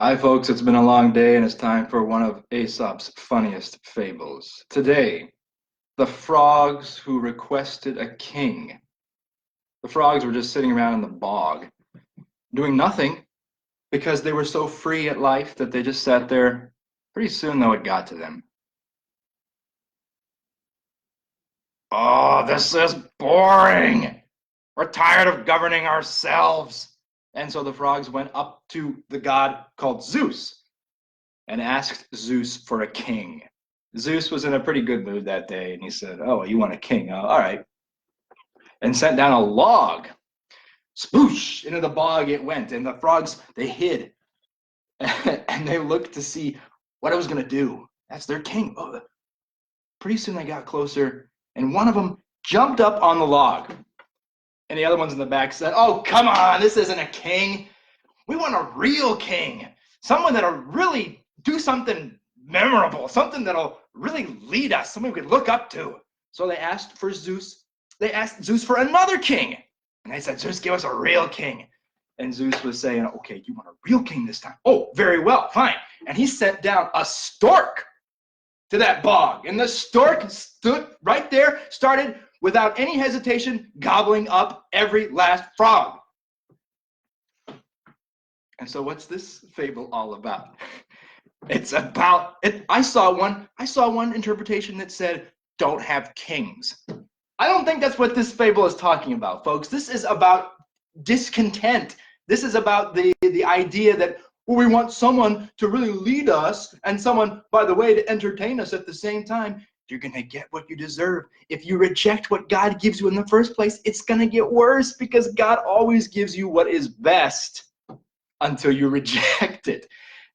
Hi, folks. It's been a long day, and it's time for one of Aesop's funniest fables. Today, the frogs who requested a king. The frogs were just sitting around in the bog, doing nothing because they were so free at life that they just sat there. Pretty soon, though, it got to them. Oh, this is boring. We're tired of governing ourselves. And so the frogs went up to the god called Zeus and asked Zeus for a king. Zeus was in a pretty good mood that day, and he said, "Oh, you want a king? All right." And sent down a log. Sploosh! Into the bog it went, and the frogs, they hid. And they looked to see what it was going to do. That's their king. Oh, pretty soon they got closer, and one of them jumped up on the log. And the other ones in the back said, "Oh, come on, this isn't a king. We want a real king. Someone that'll really do something memorable, something that'll really lead us, something we could look up to." So they asked for Zeus. They asked Zeus for another king. And they said, "Zeus, give us a real king." And Zeus was saying, "Okay, you want a real king this time? Oh, very well, fine." And he sent down a stork to that bog. And the stork stood right there, started without any hesitation, gobbling up every last frog. And so what's this fable all about? It's about it. I saw one interpretation that said, "Don't have kings." I don't think that's what this fable is talking about, folks. This is about discontent. This is about the idea that, well, we want someone to really lead us and someone, by the way, to entertain us at the same time. You're going to get what you deserve. If you reject what God gives you in the first place, it's going to get worse because God always gives you what is best until you reject it.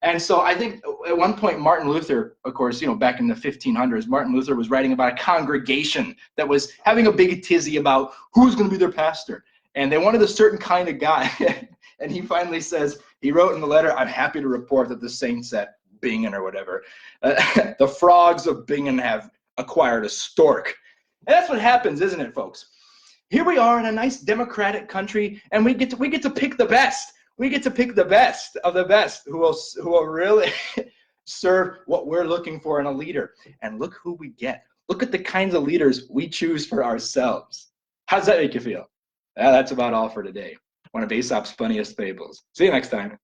And so I think at one point, Martin Luther, of course, back in the 1500s, Martin Luther was writing about a congregation that was having a big tizzy about who's going to be their pastor. And they wanted a certain kind of guy. And he finally says, he wrote in the letter, "I'm happy to report that the saints at Bingen or whatever, the frogs of Bingen have acquired a stork." And that's what happens, isn't it, folks? Here we are in a nice democratic country, and we get to pick the best. We get to pick the best of the best who will really serve what we're looking for in a leader. And look who we get. Look at the kinds of leaders we choose for ourselves. How does that make you feel? That's about all for today. One of Aesop's funniest fables. See you next time.